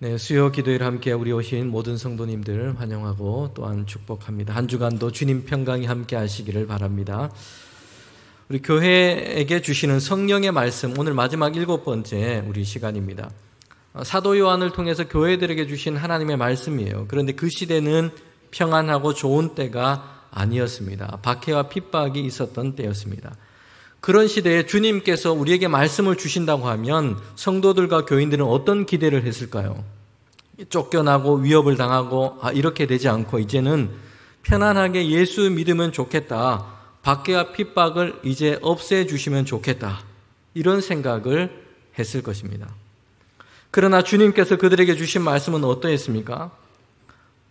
네, 수요 기도회를 함께 우리 오신 모든 성도님들 환영하고 또한 축복합니다. 한 주간도 주님 평강이 함께 하시기를 바랍니다. 우리 교회에게 주시는 성령의 말씀, 오늘 마지막 7번째 우리 시간입니다. 사도 요한을 통해서 교회들에게 주신 하나님의 말씀이에요. 그런데 그 시대는 평안하고 좋은 때가 아니었습니다. 박해와 핍박이 있었던 때였습니다. 그런 시대에 주님께서 우리에게 말씀을 주신다고 하면 성도들과 교인들은 어떤 기대를 했을까요? 쫓겨나고 위협을 당하고 이렇게 되지 않고 이제는 편안하게 예수 믿으면 좋겠다. 박해와 핍박을 이제 없애주시면 좋겠다. 이런 생각을 했을 것입니다. 그러나 주님께서 그들에게 주신 말씀은 어떠했습니까?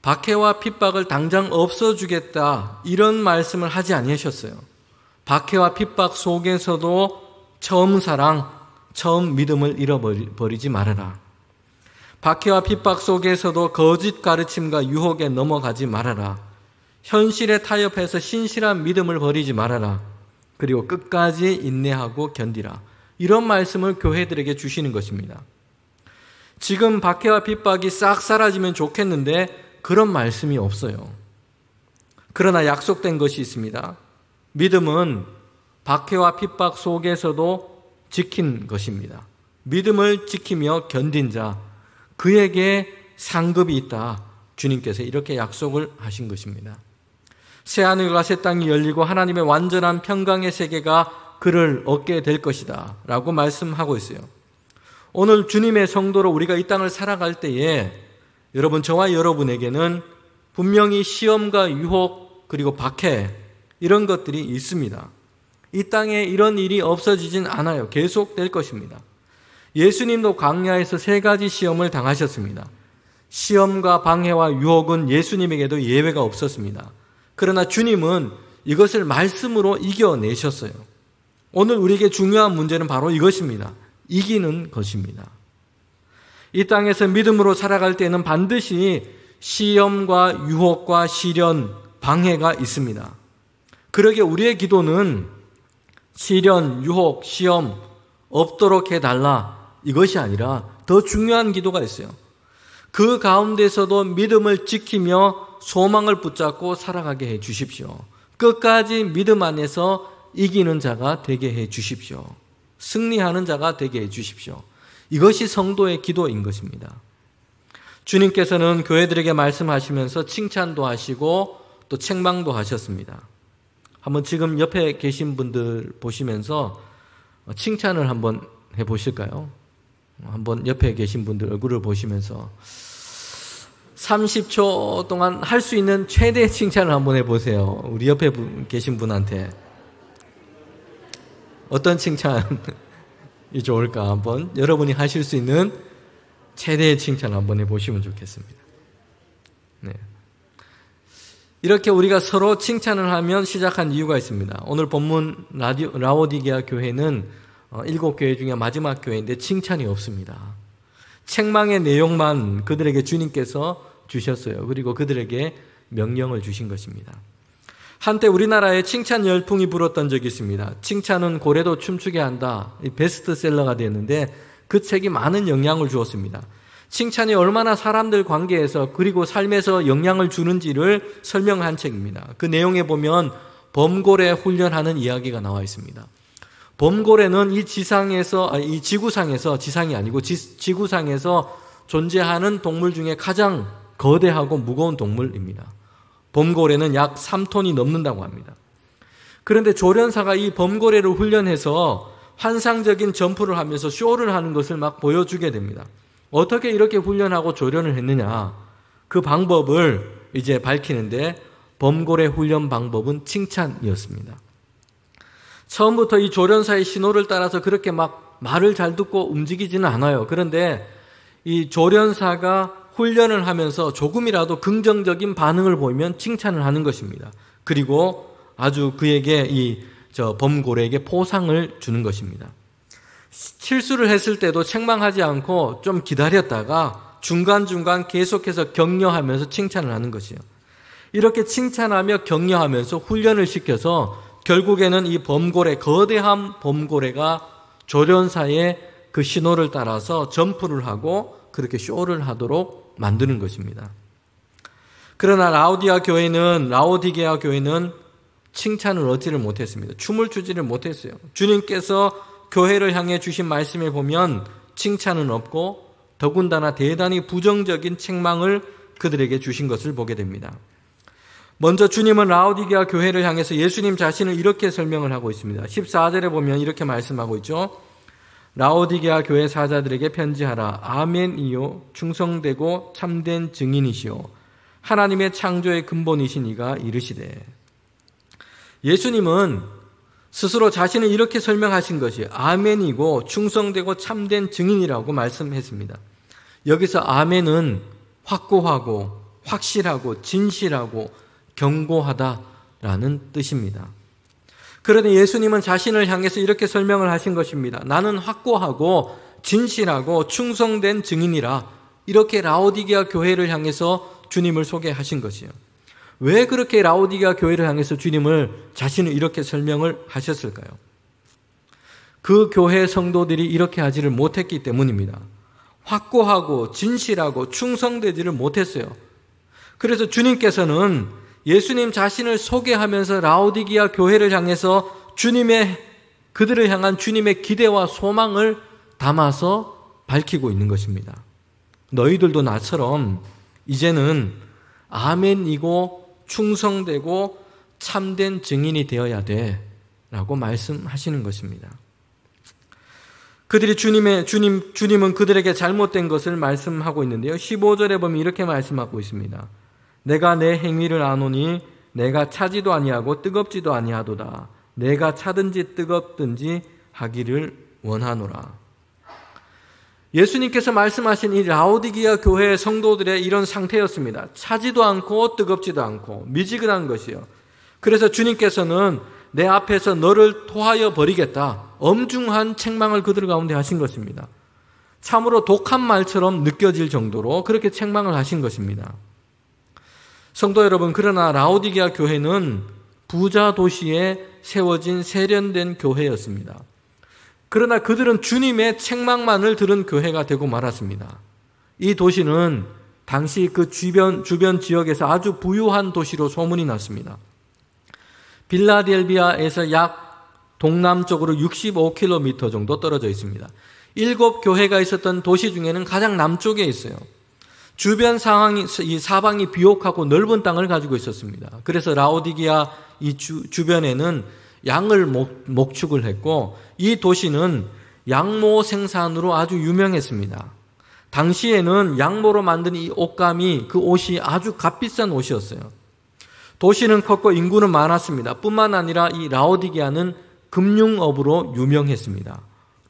박해와 핍박을 당장 없어주겠다. 이런 말씀을 하지 아니하셨어요. 박해와 핍박 속에서도 처음 사랑, 처음 믿음을 잃어버리지 말아라. 박해와 핍박 속에서도 거짓 가르침과 유혹에 넘어가지 말아라. 현실에 타협해서 신실한 믿음을 버리지 말아라. 그리고 끝까지 인내하고 견디라. 이런 말씀을 교회들에게 주시는 것입니다. 지금 박해와 핍박이 싹 사라지면 좋겠는데 그런 말씀이 없어요. 그러나 약속된 것이 있습니다. 믿음은 박해와 핍박 속에서도 지킨 것입니다. 믿음을 지키며 견딘 자, 그에게 상급이 있다. 주님께서 이렇게 약속을 하신 것입니다. 새하늘과 새 땅이 열리고 하나님의 완전한 평강의 세계가 그를 얻게 될 것이다 라고 말씀하고 있어요. 오늘 주님의 성도로 우리가 이 땅을 살아갈 때에 여러분, 저와 여러분에게는 분명히 시험과 유혹 그리고 박해 이런 것들이 있습니다. 이 땅에 이런 일이 없어지진 않아요. 계속될 것입니다. 예수님도 광야에서 3가지 시험을 당하셨습니다. 시험과 방해와 유혹은 예수님에게도 예외가 없었습니다. 그러나 주님은 이것을 말씀으로 이겨내셨어요. 오늘 우리에게 중요한 문제는 바로 이것입니다. 이기는 것입니다. 이 땅에서 믿음으로 살아갈 때는 반드시 시험과 유혹과 시련, 방해가 있습니다. 그러기에 우리의 기도는 시련, 유혹, 시험 없도록 해달라 이것이 아니라 더 중요한 기도가 있어요. 그 가운데서도 믿음을 지키며 소망을 붙잡고 살아가게 해 주십시오. 끝까지 믿음 안에서 이기는 자가 되게 해 주십시오. 승리하는 자가 되게 해 주십시오. 이것이 성도의 기도인 것입니다. 주님께서는 교회들에게 말씀하시면서 칭찬도 하시고 또 책망도 하셨습니다. 한번 지금 옆에 계신 분들 보시면서 칭찬을 한번 해보실까요? 한번 옆에 계신 분들 얼굴을 보시면서 30초 동안 할 수 있는 최대의 칭찬을 한번 해보세요. 우리 옆에 계신 분한테 어떤 칭찬이 좋을까 한번 여러분이 하실 수 있는 최대의 칭찬을 한번 해보시면 좋겠습니다. 네. 이렇게 우리가 서로 칭찬을 하면 시작한 이유가 있습니다. 오늘 본문 라오디게아 교회는 7교회 중에 마지막 교회인데 칭찬이 없습니다. 책망의 내용만 그들에게 주님께서 주셨어요. 그리고 그들에게 명령을 주신 것입니다. 한때 우리나라에 칭찬 열풍이 불었던 적이 있습니다. 칭찬은 고래도 춤추게 한다. 베스트셀러가 됐는데 그 책이 많은 영향을 주었습니다. 칭찬이 얼마나 사람들 관계에서 그리고 삶에서 영향을 주는지를 설명한 책입니다. 그 내용에 보면 범고래 훈련하는 이야기가 나와 있습니다. 범고래는 이 지구상에서 지상이 아니고 지구상에서 존재하는 동물 중에 가장 거대하고 무거운 동물입니다. 범고래는 약 3톤이 넘는다고 합니다. 그런데 조련사가 이 범고래를 훈련해서 환상적인 점프를 하면서 쇼를 하는 것을 막 보여주게 됩니다. 어떻게 이렇게 훈련하고 조련을 했느냐? 그 방법을 이제 밝히는데 범고래 훈련 방법은 칭찬이었습니다. 처음부터 이 조련사의 신호를 따라서 그렇게 막 말을 잘 듣고 움직이지는 않아요. 그런데 이 조련사가 훈련을 하면서 조금이라도 긍정적인 반응을 보이면 칭찬을 하는 것입니다. 그리고 아주 그에게 범고래에게 포상을 주는 것입니다. 실수를 했을 때도 책망하지 않고 좀 기다렸다가 중간중간 계속해서 격려하면서 칭찬을 하는 것이에요. 이렇게 칭찬하며 격려하면서 훈련을 시켜서 결국에는 이 거대한 범고래가 조련사의 그 신호를 따라서 점프를 하고 그렇게 쇼를 하도록 만드는 것입니다. 그러나 라오디게아 교회는 칭찬을 얻지를 못했습니다. 춤을 추지를 못했어요. 주님께서 교회를 향해 주신 말씀에 보면 칭찬은 없고 더군다나 대단히 부정적인 책망을 그들에게 주신 것을 보게 됩니다. 먼저 주님은 라오디게아 교회를 향해서 예수님 자신을 이렇게 설명을 하고 있습니다. 14절에 보면 이렇게 말씀하고 있죠. 라오디게아 교회 사자들에게 편지하라. 아멘이요 충성되고 참된 증인이시요 하나님의 창조의 근본이신 이가 이르시되. 예수님은 스스로 자신을 이렇게 설명하신 것이 아멘이고 충성되고 참된 증인이라고 말씀했습니다. 여기서 아멘은 확고하고 확실하고 진실하고 경고하다라는 뜻입니다. 그런데 예수님은 자신을 향해서 이렇게 설명을 하신 것입니다. 나는 확고하고 진실하고 충성된 증인이라. 이렇게 라오디게아 교회를 향해서 주님을 소개하신 것이에요. 왜 그렇게 라오디게아 교회를 향해서 주님을 자신을 이렇게 설명을 하셨을까요? 그 교회 성도들이 이렇게 하지를 못했기 때문입니다. 확고하고 진실하고 충성되지를 못했어요. 그래서 주님께서는 예수님 자신을 소개하면서 라오디게아 교회를 향해서 그들을 향한 주님의 기대와 소망을 담아서 밝히고 있는 것입니다. 너희들도 나처럼 이제는 아멘이고 충성되고 참된 증인이 되어야 돼 라고 말씀하시는 것입니다. 주님은 그들에게 잘못된 것을 말씀하고 있는데요. 15절에 보면 이렇게 말씀하고 있습니다. 내가 내 행위를 아노니 내가 차지도 아니하고 뜨겁지도 아니하도다. 내가 차든지 뜨겁든지 하기를 원하노라. 예수님께서 말씀하신 이 라오디게아 교회 성도들의 이런 상태였습니다. 차지도 않고 뜨겁지도 않고 미지근한 것이요. 그래서 주님께서는 내 앞에서 너를 토하여 버리겠다. 엄중한 책망을 그들 가운데 하신 것입니다. 참으로 독한 말처럼 느껴질 정도로 그렇게 책망을 하신 것입니다. 성도 여러분, 그러나 라오디게아 교회는 부자 도시에 세워진 세련된 교회였습니다. 그러나 그들은 주님의 책망만을 들은 교회가 되고 말았습니다. 이 도시는 당시 그 주변 지역에서 아주 부유한 도시로 소문이 났습니다. 빌라델비아에서 약 동남쪽으로 65km 정도 떨어져 있습니다. 7교회가 있었던 도시 중에는 가장 남쪽에 있어요. 주변 이 사방이 비옥하고 넓은 땅을 가지고 있었습니다. 그래서 라오디게아 이 주변에는 양을 목축을 했고 이 도시는 양모 생산으로 아주 유명했습니다. 당시에는 양모로 만든 이 옷감이 그 옷이 아주 값비싼 옷이었어요. 도시는 컸고 인구는 많았습니다. 뿐만 아니라 이 라오디게아는 금융업으로 유명했습니다.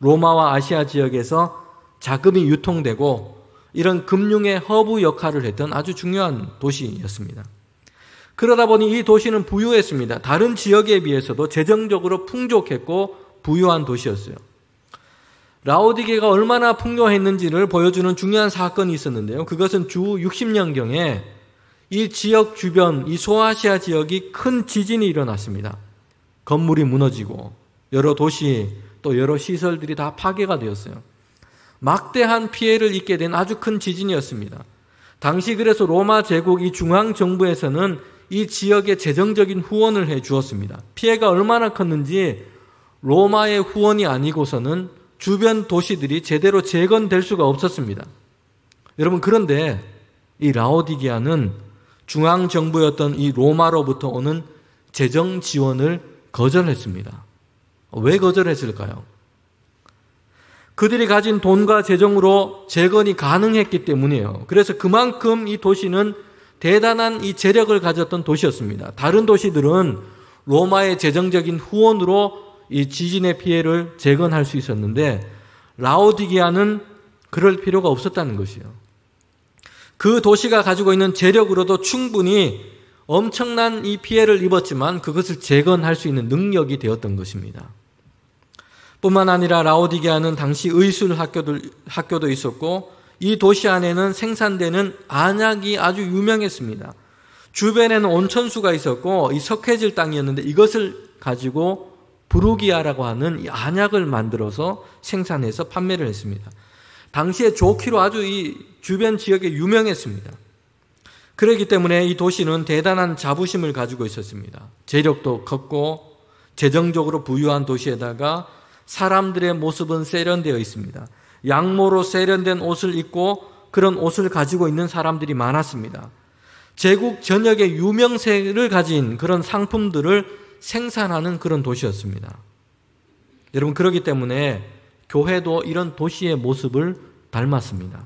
로마와 아시아 지역에서 자금이 유통되고 이런 금융의 허브 역할을 했던 아주 중요한 도시였습니다. 그러다 보니 이 도시는 부유했습니다. 다른 지역에 비해서도 재정적으로 풍족했고 부유한 도시였어요. 라오디게아가 얼마나 풍요했는지를 보여주는 중요한 사건이 있었는데요. 그것은 주 60년경에 이 지역 주변, 이 소아시아 지역이 큰 지진이 일어났습니다. 건물이 무너지고 여러 도시 또 여러 시설들이 다 파괴가 되었어요. 막대한 피해를 입게 된 아주 큰 지진이었습니다. 당시 그래서 로마 제국 이 중앙정부에서는 이 지역에 재정적인 후원을 해 주었습니다. 피해가 얼마나 컸는지 로마의 후원이 아니고서는 주변 도시들이 제대로 재건될 수가 없었습니다. 여러분, 그런데 이 라오디게아는 중앙정부였던 이 로마로부터 오는 재정 지원을 거절했습니다. 왜 거절했을까요? 그들이 가진 돈과 재정으로 재건이 가능했기 때문이에요. 그래서 그만큼 이 도시는 대단한 이 재력을 가졌던 도시였습니다. 다른 도시들은 로마의 재정적인 후원으로 이 지진의 피해를 재건할 수 있었는데 라오디게아는 그럴 필요가 없었다는 것이에요. 그 도시가 가지고 있는 재력으로도 충분히 엄청난 이 피해를 입었지만 그것을 재건할 수 있는 능력이 되었던 것입니다. 뿐만 아니라 라오디게아는 당시 의술 학교도 있었고 이 도시 안에는 생산되는 안약이 아주 유명했습니다. 주변에는 온천수가 있었고 이 석회질 땅이었는데 이것을 가지고 부르기아라고 하는 이 안약을 만들어서 생산해서 판매를 했습니다. 당시에 좋기로 아주 이 주변 지역에 유명했습니다. 그렇기 때문에 이 도시는 대단한 자부심을 가지고 있었습니다. 재력도 컸고 재정적으로 부유한 도시에다가 사람들의 모습은 세련되어 있습니다. 양모로 세련된 옷을 입고 그런 옷을 가지고 있는 사람들이 많았습니다. 제국 전역의 유명세를 가진 그런 상품들을 생산하는 그런 도시였습니다. 여러분, 그렇기 때문에 교회도 이런 도시의 모습을 닮았습니다.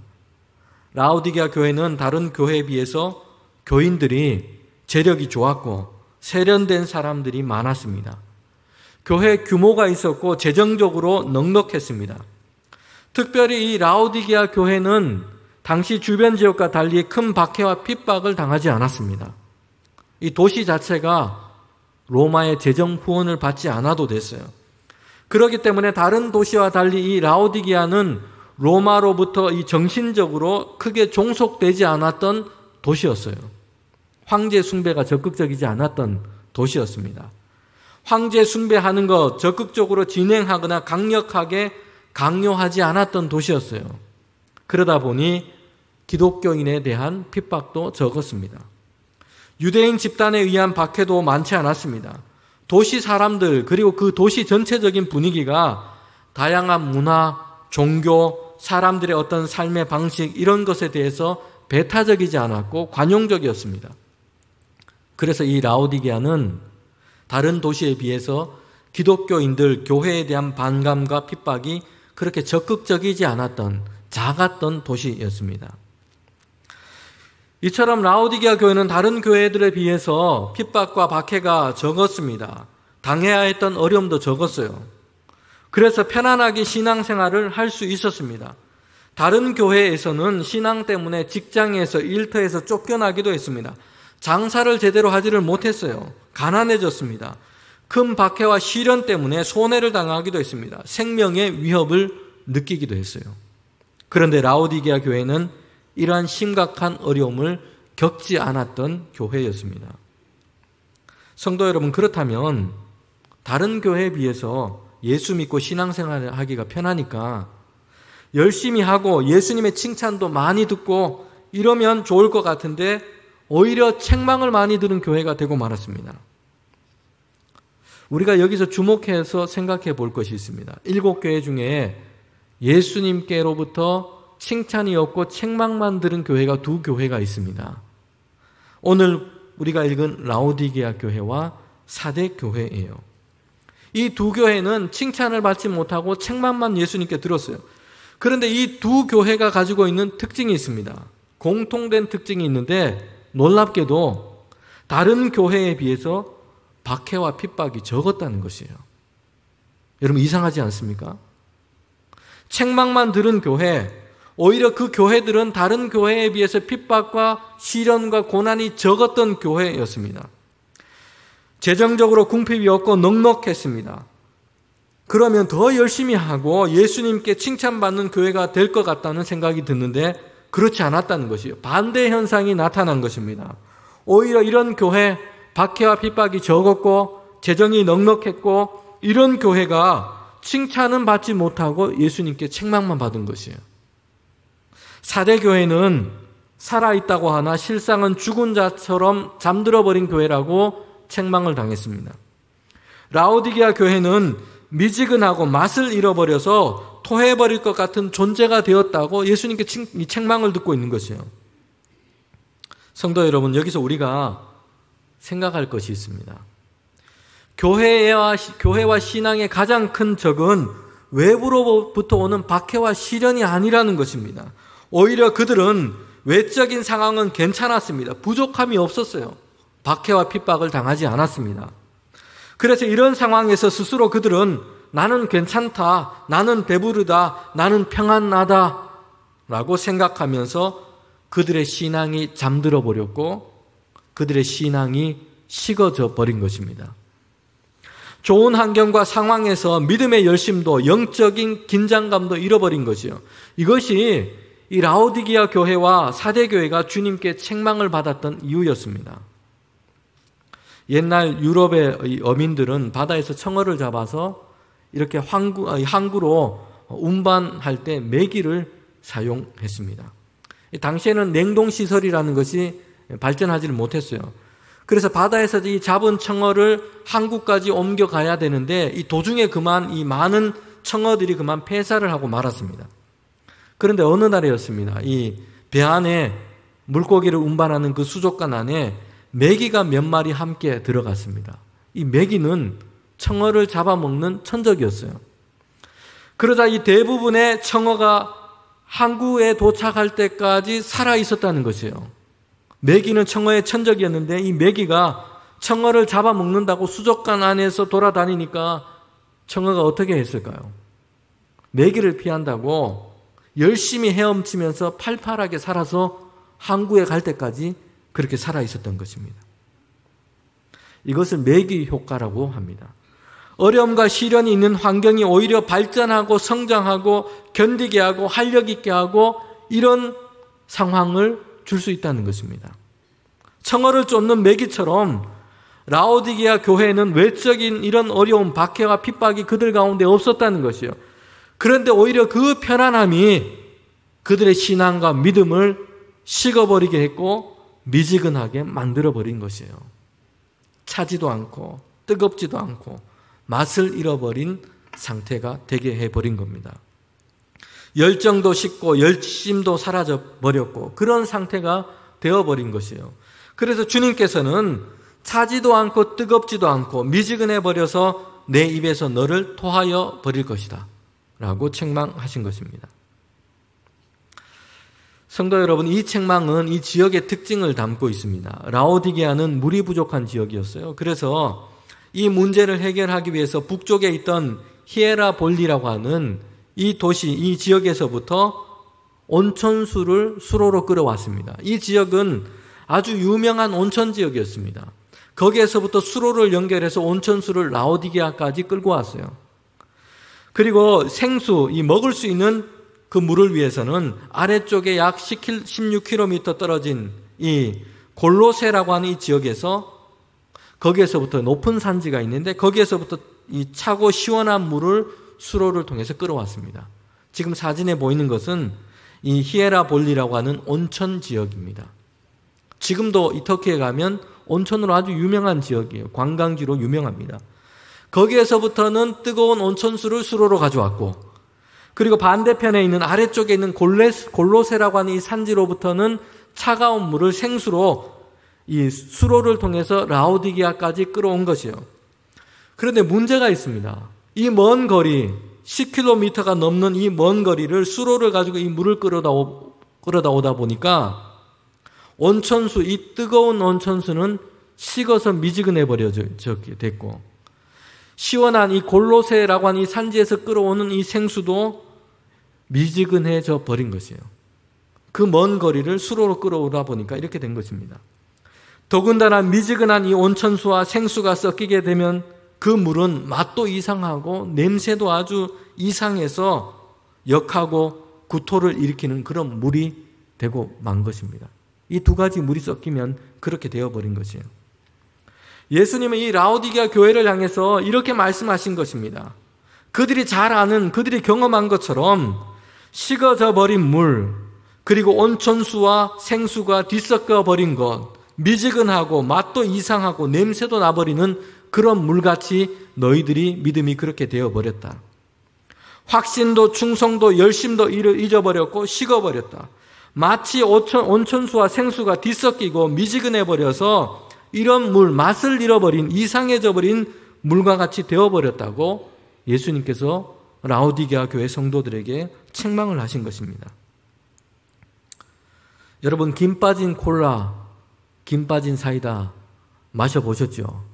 라오디게아 교회는 다른 교회에 비해서 교인들이 재력이 좋았고 세련된 사람들이 많았습니다. 교회 규모가 있었고 재정적으로 넉넉했습니다. 특별히 이 라오디게아 교회는 당시 주변 지역과 달리 큰 박해와 핍박을 당하지 않았습니다. 이 도시 자체가 로마의 재정 후원을 받지 않아도 됐어요. 그렇기 때문에 다른 도시와 달리 이 라오디게아는 로마로부터 이 정신적으로 크게 종속되지 않았던 도시였어요. 황제 숭배가 적극적이지 않았던 도시였습니다. 황제 숭배하는 것 적극적으로 진행하거나 강력하게 강요하지 않았던 도시였어요. 그러다 보니 기독교인에 대한 핍박도 적었습니다. 유대인 집단에 의한 박해도 많지 않았습니다. 도시 사람들 그리고 그 도시 전체적인 분위기가 다양한 문화, 종교, 사람들의 어떤 삶의 방식 이런 것에 대해서 배타적이지 않았고 관용적이었습니다. 그래서 이 라오디게아는 다른 도시에 비해서 기독교인들, 교회에 대한 반감과 핍박이 그렇게 적극적이지 않았던 작았던 도시였습니다. 이처럼 라오디게아 교회는 다른 교회들에 비해서 핍박과 박해가 적었습니다. 당해야 했던 어려움도 적었어요. 그래서 편안하게 신앙생활을 할 수 있었습니다. 다른 교회에서는 신앙 때문에 직장에서 일터에서 쫓겨나기도 했습니다. 장사를 제대로 하지를 못했어요. 가난해졌습니다. 큰 박해와 시련 때문에 손해를 당하기도 했습니다. 생명의 위협을 느끼기도 했어요. 그런데 라오디게아 교회는 이러한 심각한 어려움을 겪지 않았던 교회였습니다. 성도 여러분, 그렇다면 다른 교회에 비해서 예수 믿고 신앙생활을 하기가 편하니까 열심히 하고 예수님의 칭찬도 많이 듣고 이러면 좋을 것 같은데 오히려 책망을 많이 들은 교회가 되고 말았습니다. 우리가 여기서 주목해서 생각해 볼 것이 있습니다. 7교회 중에 예수님께로부터 칭찬이 없고 책망만 들은 교회가 2교회가 있습니다. 오늘 우리가 읽은 라오디게아 교회와 사대 교회예요. 이 2교회는 칭찬을 받지 못하고 책망만 예수님께 들었어요. 그런데 이 2교회가 가지고 있는 특징이 있습니다. 공통된 특징이 있는데 놀랍게도 다른 교회에 비해서 박해와 핍박이 적었다는 것이에요. 여러분, 이상하지 않습니까? 책망만 들은 교회, 오히려 그 교회들은 다른 교회에 비해서 핍박과 시련과 고난이 적었던 교회였습니다. 재정적으로 궁핍이 없고 넉넉했습니다. 그러면 더 열심히 하고 예수님께 칭찬받는 교회가 될 것 같다는 생각이 드는데 그렇지 않았다는 것이에요. 반대 현상이 나타난 것입니다. 오히려 이런 교회, 박해와 핍박이 적었고 재정이 넉넉했고 이런 교회가 칭찬은 받지 못하고 예수님께 책망만 받은 것이에요. 사대 교회는 살아있다고 하나 실상은 죽은 자처럼 잠들어버린 교회라고 책망을 당했습니다. 라오디게아 교회는 미지근하고 맛을 잃어버려서 토해버릴 것 같은 존재가 되었다고 예수님께 책망을 듣고 있는 것이에요. 성도 여러분, 여기서 우리가 생각할 것이 있습니다. 교회와 신앙의 가장 큰 적은 외부로부터 오는 박해와 시련이 아니라는 것입니다. 오히려 그들은 외적인 상황은 괜찮았습니다. 부족함이 없었어요. 박해와 핍박을 당하지 않았습니다. 그래서 이런 상황에서 스스로 그들은 나는 괜찮다, 나는 배부르다, 나는 평안하다 라고 생각하면서 그들의 신앙이 잠들어 버렸고 그들의 신앙이 식어져 버린 것입니다. 좋은 환경과 상황에서 믿음의 열심도 영적인 긴장감도 잃어버린 것이요. 이것이 이 라오디게아 교회와 사대 교회가 주님께 책망을 받았던 이유였습니다. 옛날 유럽의 어민들은 바다에서 청어를 잡아서 이렇게 항구로 운반할 때 메기를 사용했습니다. 당시에는 냉동시설이라는 것이 발전하지를 못했어요. 그래서 바다에서 이 잡은 청어를 한국까지 옮겨가야 되는데 이 도중에 그만 이 많은 청어들이 그만 폐사를 하고 말았습니다. 그런데 어느 날이었습니다. 이 배 안에 물고기를 운반하는 그 수족관 안에 메기가 몇 마리 함께 들어갔습니다. 이 메기는 청어를 잡아먹는 천적이었어요. 그러자 이 대부분의 청어가 항구에 도착할 때까지 살아 있었다는 것이에요. 메기는 청어의 천적이었는데 이 메기가 청어를 잡아먹는다고 수족관 안에서 돌아다니니까 청어가 어떻게 했을까요? 메기를 피한다고 열심히 헤엄치면서 팔팔하게 살아서 항구에 갈 때까지 그렇게 살아 있었던 것입니다. 이것을 메기 효과라고 합니다. 어려움과 시련이 있는 환경이 오히려 발전하고 성장하고 견디게 하고 활력 있게 하고 이런 상황을 줄 수 있다는 것입니다. 청어를 쫓는 메기처럼 라오디게아 교회는 외적인 이런 어려움, 박해와 핍박이 그들 가운데 없었다는 것이요. 그런데 오히려 그 편안함이 그들의 신앙과 믿음을 식어버리게 했고 미지근하게 만들어버린 것이에요. 차지도 않고 뜨겁지도 않고 맛을 잃어버린 상태가 되게 해버린 겁니다. 열정도 식고 열심도 사라져버렸고 그런 상태가 되어버린 것이에요. 그래서 주님께서는 차지도 않고 뜨겁지도 않고 미지근해버려서 내 입에서 너를 토하여 버릴 것이다 라고 책망하신 것입니다. 성도 여러분, 이 책망은 이 지역의 특징을 담고 있습니다. 라오디게아는 물이 부족한 지역이었어요. 그래서 이 문제를 해결하기 위해서 북쪽에 있던 히에라볼리라고 하는 이 도시, 이 지역에서부터 온천수를 수로로 끌어왔습니다. 이 지역은 아주 유명한 온천 지역이었습니다. 거기에서부터 수로를 연결해서 온천수를 라오디게아까지 끌고 왔어요. 그리고 생수, 이 먹을 수 있는 그 물을 위해서는 아래쪽에 약 16km 떨어진 이 골로세라고 하는 이 지역에서 거기에서부터 높은 산지가 있는데 거기에서부터 이 차고 시원한 물을 수로를 통해서 끌어왔습니다. 지금 사진에 보이는 것은 이 히에라볼리라고 하는 온천 지역입니다. 지금도 이 터키에 가면 온천으로 아주 유명한 지역이에요. 관광지로 유명합니다. 거기에서부터는 뜨거운 온천수를 수로로 가져왔고 그리고 반대편에 있는 아래쪽에 있는 골로세라고 하는 이 산지로부터는 차가운 물을 생수로 이 수로를 통해서 라오디게아까지 끌어온 것이에요. 그런데 문제가 있습니다. 이 먼 거리, 10km가 넘는 이 먼 거리를 수로를 가지고 이 물을 끌어다 오다 보니까 온천수, 이 뜨거운 온천수는 식어서 미지근해 버려졌게 됐고 시원한 이 골로세라고 하는 이 산지에서 끌어오는 이 생수도 미지근해져 버린 것이에요. 그 먼 거리를 수로로 끌어오다 보니까 이렇게 된 것입니다. 더군다나 미지근한 이 온천수와 생수가 섞이게 되면 그 물은 맛도 이상하고 냄새도 아주 이상해서 역하고 구토를 일으키는 그런 물이 되고 만 것입니다. 이 두 가지 물이 섞이면 그렇게 되어버린 것이에요. 예수님은 이 라오디게아 교회를 향해서 이렇게 말씀하신 것입니다. 그들이 잘 아는, 그들이 경험한 것처럼 식어져 버린 물, 그리고 온천수와 생수가 뒤섞여 버린 것, 미지근하고 맛도 이상하고 냄새도 나버리는 그런 물같이 너희들이 믿음이 그렇게 되어버렸다. 확신도 충성도 열심도 잊어버렸고 식어버렸다. 마치 온천수와 생수가 뒤섞이고 미지근해버려서 이런 물, 맛을 잃어버린, 이상해져버린 물과 같이 되어버렸다고 예수님께서 라오디게아 교회 성도들에게 책망을 하신 것입니다. 여러분, 김 빠진 콜라, 김 빠진 사이다 마셔보셨죠?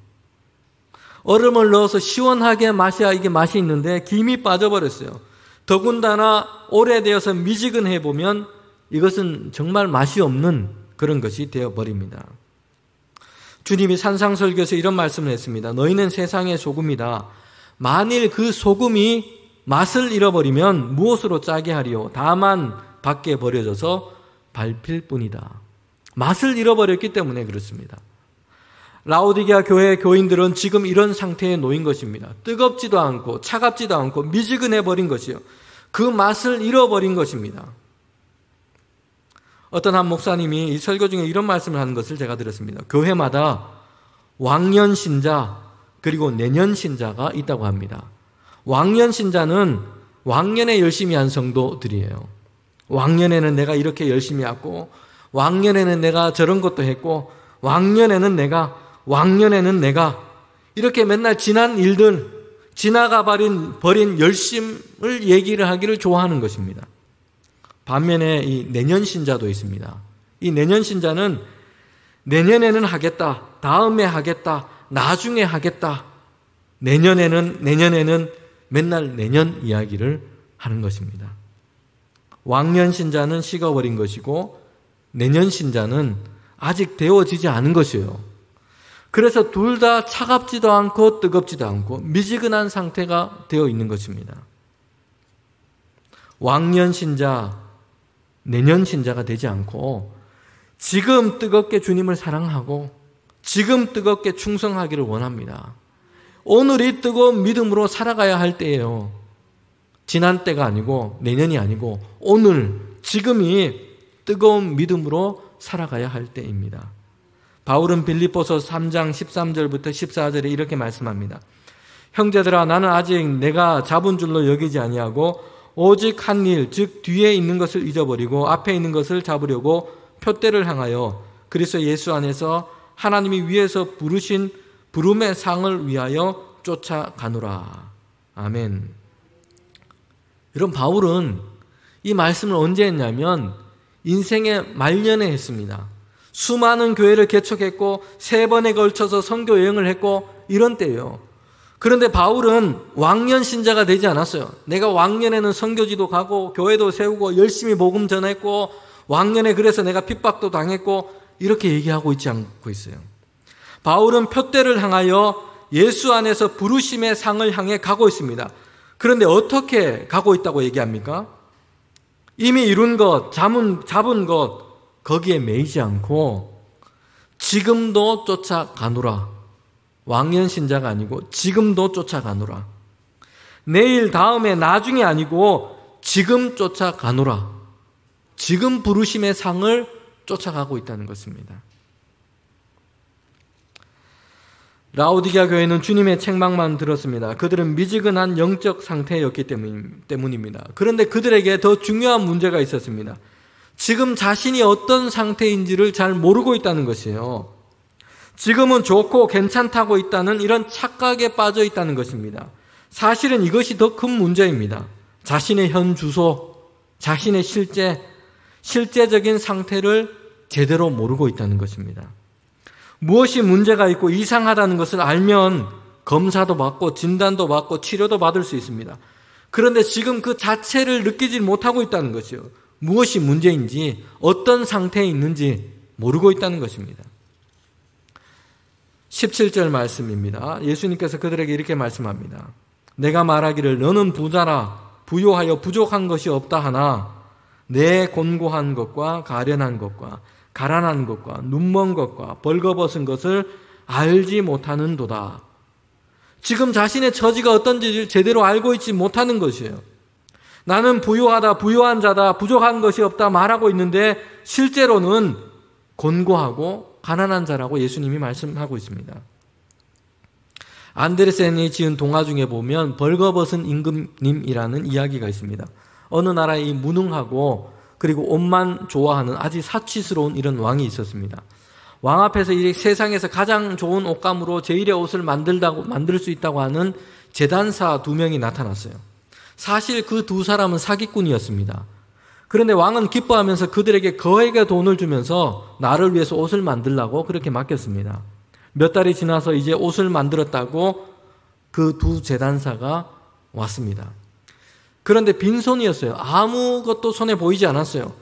얼음을 넣어서 시원하게 마셔야 이게 맛이 있는데 김이 빠져버렸어요. 더군다나 오래되어서 미지근해 보면 이것은 정말 맛이 없는 그런 것이 되어버립니다. 주님이 산상설교에서 이런 말씀을 했습니다. 너희는 세상의 소금이다. 만일 그 소금이 맛을 잃어버리면 무엇으로 짜게 하리요? 다만 밖에 버려져서 밟힐 뿐이다. 맛을 잃어버렸기 때문에 그렇습니다. 라오디게아 교회 교인들은 지금 이런 상태에 놓인 것입니다. 뜨겁지도 않고 차갑지도 않고 미지근해 버린 것이요. 그 맛을 잃어버린 것입니다. 어떤 한 목사님이 이 설교 중에 이런 말씀을 하는 것을 제가 들었습니다. 교회마다 왕년 신자 그리고 내년 신자가 있다고 합니다. 왕년 신자는 왕년에 열심히 한 성도들이에요. 왕년에는 내가 이렇게 열심히 했고, 왕년에는 내가 저런 것도 했고, 왕년에는 내가 이렇게 맨날 지난 일들, 지나가 버린 열심을 얘기를 하기를 좋아하는 것입니다. 반면에 이 내년 신자도 있습니다. 이 내년 신자는 내년에는 하겠다, 다음에 하겠다, 나중에 하겠다, 내년에는 맨날 내년 이야기를 하는 것입니다. 왕년 신자는 식어버린 것이고 내년 신자는 아직 데워지지 않은 것이에요. 그래서 둘 다 차갑지도 않고 뜨겁지도 않고 미지근한 상태가 되어 있는 것입니다. 왕년 신자, 내년 신자가 되지 않고 지금 뜨겁게 주님을 사랑하고 지금 뜨겁게 충성하기를 원합니다. 오늘이 뜨거운 믿음으로 살아가야 할 때예요. 지난 때가 아니고 내년이 아니고 오늘, 지금이 뜨거운 믿음으로 살아가야 할 때입니다. 바울은 빌립보서 3장 13절부터 14절에 이렇게 말씀합니다. 형제들아, 나는 아직 내가 잡은 줄로 여기지 아니하고 오직 한 일, 즉 뒤에 있는 것을 잊어버리고 앞에 있는 것을 잡으려고 표대를 향하여 그리스도 예수 안에서 하나님이 위에서 부르신 부름의 상을 위하여 쫓아가노라. 아멘. 여러분, 바울은 이 말씀을 언제 했냐면 인생의 말년에 했습니다. 수많은 교회를 개척했고 3번에 걸쳐서 선교 여행을 했고 이런 때예요. 그런데 바울은 왕년 신자가 되지 않았어요. 내가 왕년에는 선교지도 가고 교회도 세우고 열심히 복음 전했고 왕년에 그래서 내가 핍박도 당했고 이렇게 얘기하고 있지 않고 있어요. 바울은 표대를 향하여 예수 안에서 부르심의 상을 향해 가고 있습니다. 그런데 어떻게 가고 있다고 얘기합니까? 이미 이룬 것, 잡은 것 거기에 매이지 않고 지금도 쫓아가노라. 왕년 신자가 아니고 지금도 쫓아가노라. 내일, 다음에, 나중에 아니고 지금 쫓아가노라. 지금 부르심의 상을 쫓아가고 있다는 것입니다. 라오디게아 교회는 주님의 책망만 들었습니다. 그들은 미지근한 영적 상태였기 때문입니다. 그런데 그들에게 더 중요한 문제가 있었습니다. 지금 자신이 어떤 상태인지를 잘 모르고 있다는 것이에요. 지금은 좋고 괜찮다고 있다는 이런 착각에 빠져 있다는 것입니다. 사실은 이것이 더 큰 문제입니다. 자신의 현 주소, 자신의 실제적인 상태를 제대로 모르고 있다는 것입니다. 무엇이 문제가 있고 이상하다는 것을 알면 검사도 받고 진단도 받고 치료도 받을 수 있습니다. 그런데 지금 그 자체를 느끼지 못하고 있다는 것이요. 무엇이 문제인지, 어떤 상태에 있는지 모르고 있다는 것입니다. 17절 말씀입니다. 예수님께서 그들에게 이렇게 말씀합니다. 내가 말하기를 너는 부자라 부요하여 부족한 것이 없다 하나 내 곤고한 것과 가련한 것과 가난한 것과 눈먼 것과 벌거벗은 것을 알지 못하는도다. 지금 자신의 처지가 어떤지 제대로 알고 있지 못하는 것이에요. 나는 부유하다, 부유한 자다, 부족한 것이 없다 말하고 있는데 실제로는 곤고하고 가난한 자라고 예수님이 말씀하고 있습니다. 안데르센이 지은 동화 중에 보면 벌거벗은 임금님이라는 이야기가 있습니다. 어느 나라에 이 무능하고 그리고 옷만 좋아하는 아주 사치스러운 이런 왕이 있었습니다. 왕 앞에서 이 세상에서 가장 좋은 옷감으로 제1의 옷을 만들 수 있다고 하는 제단사 2명이 나타났어요. 사실 그 2사람은 사기꾼이었습니다. 그런데 왕은 기뻐하면서 그들에게 거액의 돈을 주면서 나를 위해서 옷을 만들라고 그렇게 맡겼습니다. 몇 달이 지나서 이제 옷을 만들었다고 그 2 제단사가 왔습니다. 그런데 빈손이었어요. 아무것도 손에 보이지 않았어요.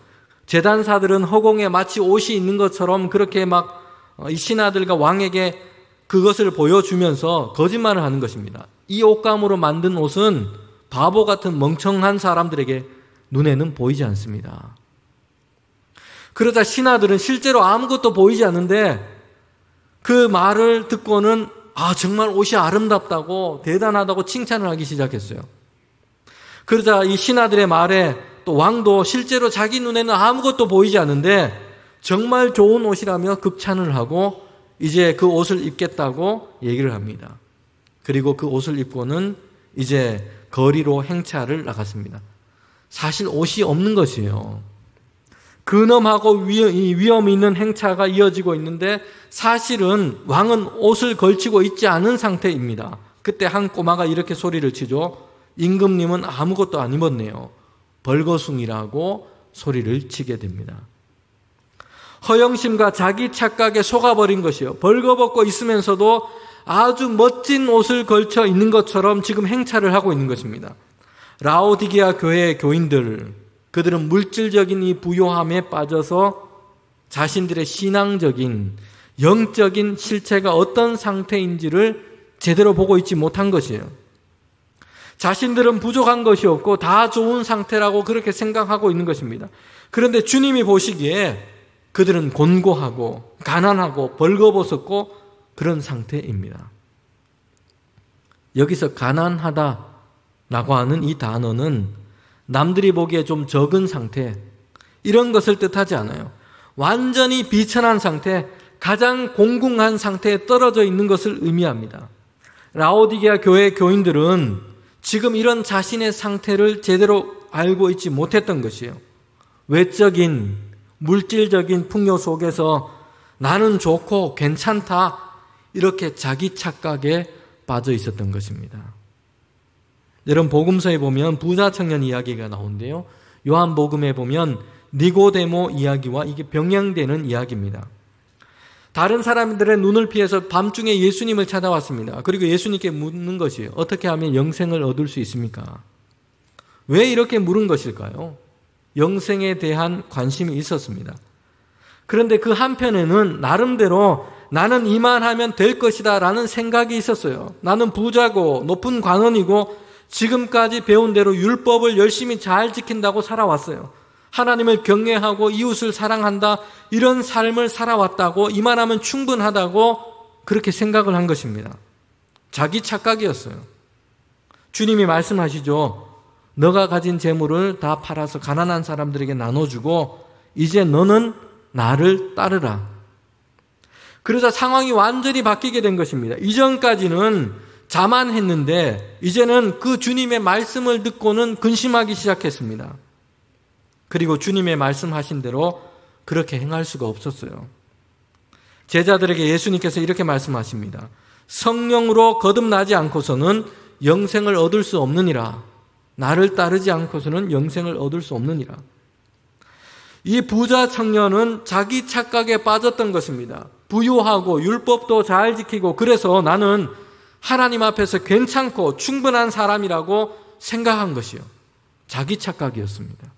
제단사들은 허공에 마치 옷이 있는 것처럼 그렇게 막 이 신하들과 왕에게 그것을 보여주면서 거짓말을 하는 것입니다. 이 옷감으로 만든 옷은 바보 같은 멍청한 사람들에게 눈에는 보이지 않습니다. 그러자 신하들은 실제로 아무것도 보이지 않는데 그 말을 듣고는 정말 옷이 아름답다고 대단하다고 칭찬을 하기 시작했어요. 그러자 이 신하들의 말에 또 왕도 실제로 자기 눈에는 아무것도 보이지 않는데 정말 좋은 옷이라며 극찬을 하고 이제 그 옷을 입겠다고 얘기를 합니다. 그리고 그 옷을 입고는 이제 거리로 행차를 나갔습니다. 사실 옷이 없는 것이에요. 근엄하고 위험 있는 행차가 이어지고 있는데 사실은 왕은 옷을 걸치고 있지 않은 상태입니다. 그때 한 꼬마가 이렇게 소리를 치죠. 임금님은 아무것도 안 입었네요. 벌거숭이라고 소리를 치게 됩니다. 허영심과 자기 착각에 속아버린 것이요. 벌거벗고 있으면서도 아주 멋진 옷을 걸쳐 있는 것처럼 지금 행차를 하고 있는 것입니다. 라오디게아 교회의 교인들, 그들은 물질적인 이 부요함에 빠져서 자신들의 신앙적인, 영적인 실체가 어떤 상태인지를 제대로 보고 있지 못한 것이에요. 자신들은 부족한 것이 없고 다 좋은 상태라고 그렇게 생각하고 있는 것입니다. 그런데 주님이 보시기에 그들은 곤고하고 가난하고 벌거벗었고 그런 상태입니다. 여기서 가난하다라고 하는 이 단어는 남들이 보기에 좀 적은 상태, 이런 것을 뜻하지 않아요. 완전히 비천한 상태, 가장 공공한 상태에 떨어져 있는 것을 의미합니다. 라오디게아 교회 교인들은 지금 이런 자신의 상태를 제대로 알고 있지 못했던 것이에요. 외적인, 물질적인 풍요 속에서 나는 좋고 괜찮다, 이렇게 자기 착각에 빠져 있었던 것입니다. 여러분, 복음서에 보면 부자 청년 이야기가 나오는데요. 요한복음에 보면 니고데모 이야기와 이게 병행되는 이야기입니다. 다른 사람들의 눈을 피해서 밤중에 예수님을 찾아왔습니다. 그리고 예수님께 묻는 것이에요. 어떻게 하면 영생을 얻을 수 있습니까? 왜 이렇게 물은 것일까요? 영생에 대한 관심이 있었습니다. 그런데 그 한편에는 나름대로 나는 이만하면 될 것이다 라는 생각이 있었어요. 나는 부자고 높은 관원이고 지금까지 배운 대로 율법을 열심히 잘 지킨다고 살아왔어요. 하나님을 경외하고 이웃을 사랑한다, 이런 삶을 살아왔다고, 이만하면 충분하다고 그렇게 생각을 한 것입니다. 자기 착각이었어요. 주님이 말씀하시죠. 너가 가진 재물을 다 팔아서 가난한 사람들에게 나눠주고 이제 너는 나를 따르라. 그러자 상황이 완전히 바뀌게 된 것입니다. 이전까지는 자만했는데 이제는 그 주님의 말씀을 듣고는 근심하기 시작했습니다. 그리고 주님의 말씀하신 대로 그렇게 행할 수가 없었어요. 제자들에게 예수님께서 이렇게 말씀하십니다. 성령으로 거듭나지 않고서는 영생을 얻을 수 없느니라. 나를 따르지 않고서는 영생을 얻을 수 없느니라. 이 부자 청년은 자기 착각에 빠졌던 것입니다. 부유하고 율법도 잘 지키고 그래서 나는 하나님 앞에서 괜찮고 충분한 사람이라고 생각한 것이요. 자기 착각이었습니다.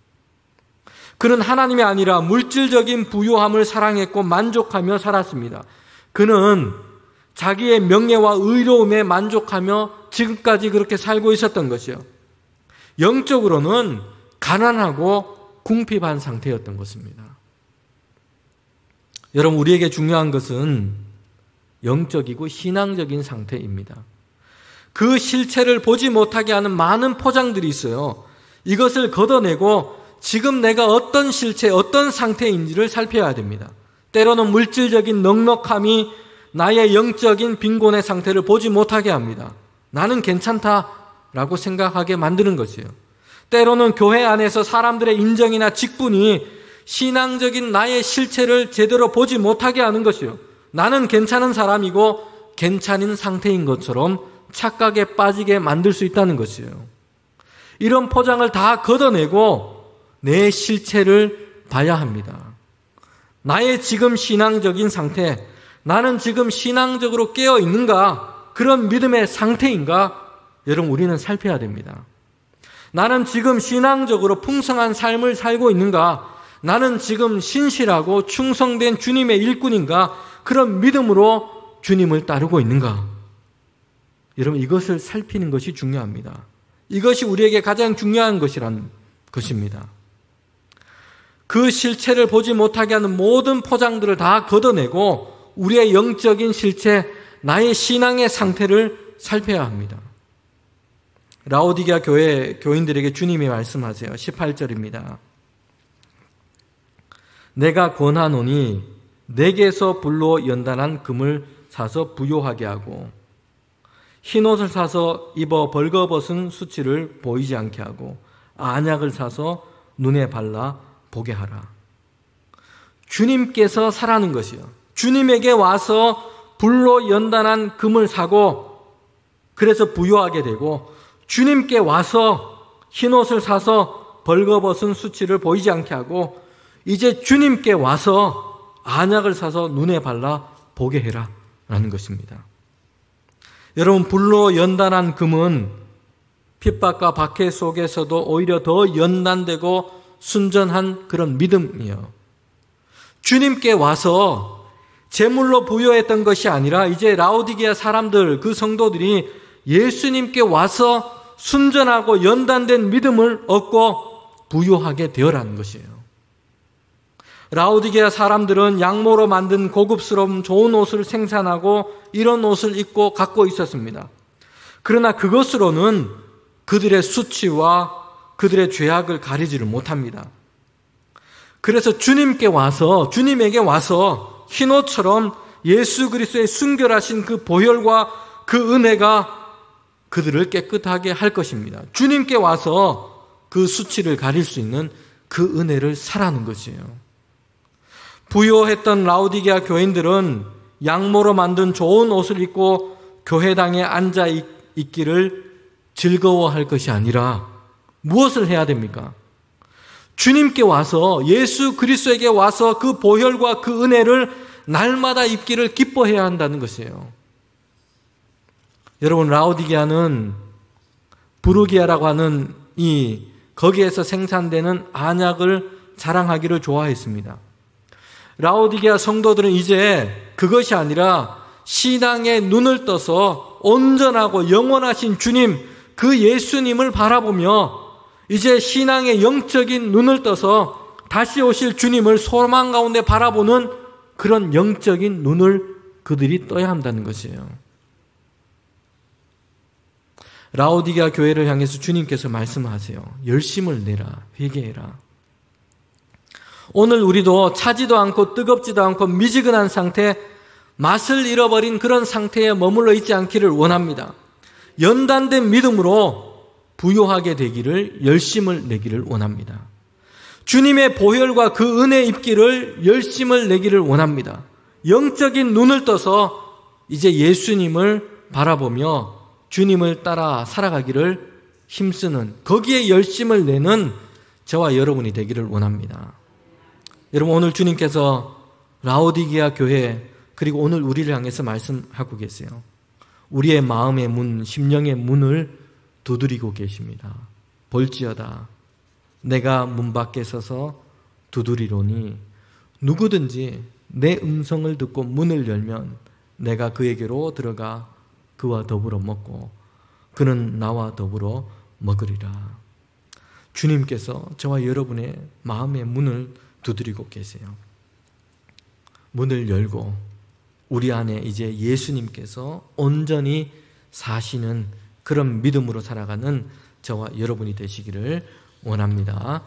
그는 하나님이 아니라 물질적인 부유함을 사랑했고 만족하며 살았습니다. 그는 자기의 명예와 의로움에 만족하며 지금까지 그렇게 살고 있었던 것이요. 영적으로는 가난하고 궁핍한 상태였던 것입니다. 여러분, 우리에게 중요한 것은 영적이고 신앙적인 상태입니다. 그 실체를 보지 못하게 하는 많은 포장들이 있어요. 이것을 걷어내고 지금 내가 어떤 실체, 어떤 상태인지를 살펴야 됩니다. 때로는 물질적인 넉넉함이 나의 영적인 빈곤의 상태를 보지 못하게 합니다. 나는 괜찮다라고 생각하게 만드는 것이에요. 때로는 교회 안에서 사람들의 인정이나 직분이 신앙적인 나의 실체를 제대로 보지 못하게 하는 것이에요. 나는 괜찮은 사람이고 괜찮은 상태인 것처럼 착각에 빠지게 만들 수 있다는 것이에요. 이런 포장을 다 걷어내고 내 실체를 봐야 합니다. 나의 지금 신앙적인 상태, 나는 지금 신앙적으로 깨어 있는가? 그런 믿음의 상태인가? 여러분, 우리는 살펴야 됩니다. 나는 지금 신앙적으로 풍성한 삶을 살고 있는가? 나는 지금 신실하고 충성된 주님의 일꾼인가? 그런 믿음으로 주님을 따르고 있는가? 여러분, 이것을 살피는 것이 중요합니다. 이것이 우리에게 가장 중요한 것이란 것입니다. 그 실체를 보지 못하게 하는 모든 포장들을 다 걷어내고 우리의 영적인 실체, 나의 신앙의 상태를 살펴야 합니다. 라오디게아 교회 교인들에게 주님이 말씀하세요. 18절입니다. 내가 권하노니 내게서 불로 연단한 금을 사서 부요하게 하고 흰옷을 사서 입어 벌거벗은 수치를 보이지 않게 하고 안약을 사서 눈에 발라 보게 하라. 주님께서 사라는 것이요. 주님에게 와서 불로 연단한 금을 사고 그래서 부요하게 되고 주님께 와서 흰옷을 사서 벌거벗은 수치를 보이지 않게 하고 이제 주님께 와서 안약을 사서 눈에 발라 보게 해라 라는 것입니다. 여러분, 불로 연단한 금은 핍박과 박해 속에서도 오히려 더 연단되고 순전한 그런 믿음이요. 주님께 와서 제물로 부여했던 것이 아니라 이제 라오디게아 사람들, 그 성도들이 예수님께 와서 순전하고 연단된 믿음을 얻고 부유하게 되어라는 것이에요. 라오디게아 사람들은 양모로 만든 고급스러운 좋은 옷을 생산하고 이런 옷을 입고 갖고 있었습니다. 그러나 그것으로는 그들의 수치와 그들의 죄악을 가리지를 못합니다. 그래서 주님에게 와서 흰옷처럼 예수 그리스도의 순결하신 그 보혈과 그 은혜가 그들을 깨끗하게 할 것입니다. 주님께 와서 그 수치를 가릴 수 있는 그 은혜를 사라는 것이에요. 부요했던 라오디게아 교인들은 양모로 만든 좋은 옷을 입고 교회당에 앉아 있기를 즐거워할 것이 아니라 무엇을 해야 됩니까? 주님께 와서 예수 그리스도에게 와서 그 보혈과 그 은혜를 날마다 입기를 기뻐해야 한다는 것이에요. 여러분, 라오디게아는 부르기아라고 하는 거기에서 생산되는 안약을 자랑하기를 좋아했습니다. 라오디게아 성도들은 이제 그것이 아니라 신앙의 눈을 떠서 온전하고 영원하신 주님, 그 예수님을 바라보며 이제 신앙의 영적인 눈을 떠서 다시 오실 주님을 소망 가운데 바라보는 그런 영적인 눈을 그들이 떠야 한다는 것이에요. 라오디게아 교회를 향해서 주님께서 말씀하세요. 열심을 내라, 회개해라. 오늘 우리도 차지도 않고 뜨겁지도 않고 미지근한 상태, 맛을 잃어버린 그런 상태에 머물러 있지 않기를 원합니다. 연단된 믿음으로 부요하게 되기를, 열심을 내기를 원합니다. 주님의 보혈과 그 은혜 입기를, 열심을 내기를 원합니다. 영적인 눈을 떠서 이제 예수님을 바라보며 주님을 따라 살아가기를 힘쓰는, 거기에 열심을 내는 저와 여러분이 되기를 원합니다. 여러분, 오늘 주님께서 라오디게아 교회 그리고 오늘 우리를 향해서 말씀하고 계세요. 우리의 마음의 문, 심령의 문을 두드리고 계십니다. 볼지어다 내가 문 밖에 서서 두드리노니 누구든지 내 음성을 듣고 문을 열면 내가 그에게로 들어가 그와 더불어 먹고 그는 나와 더불어 먹으리라. 주님께서 저와 여러분의 마음의 문을 두드리고 계세요. 문을 열고 우리 안에 이제 예수님께서 온전히 사시는 그런 믿음으로 살아가는 저와 여러분이 되시기를 원합니다.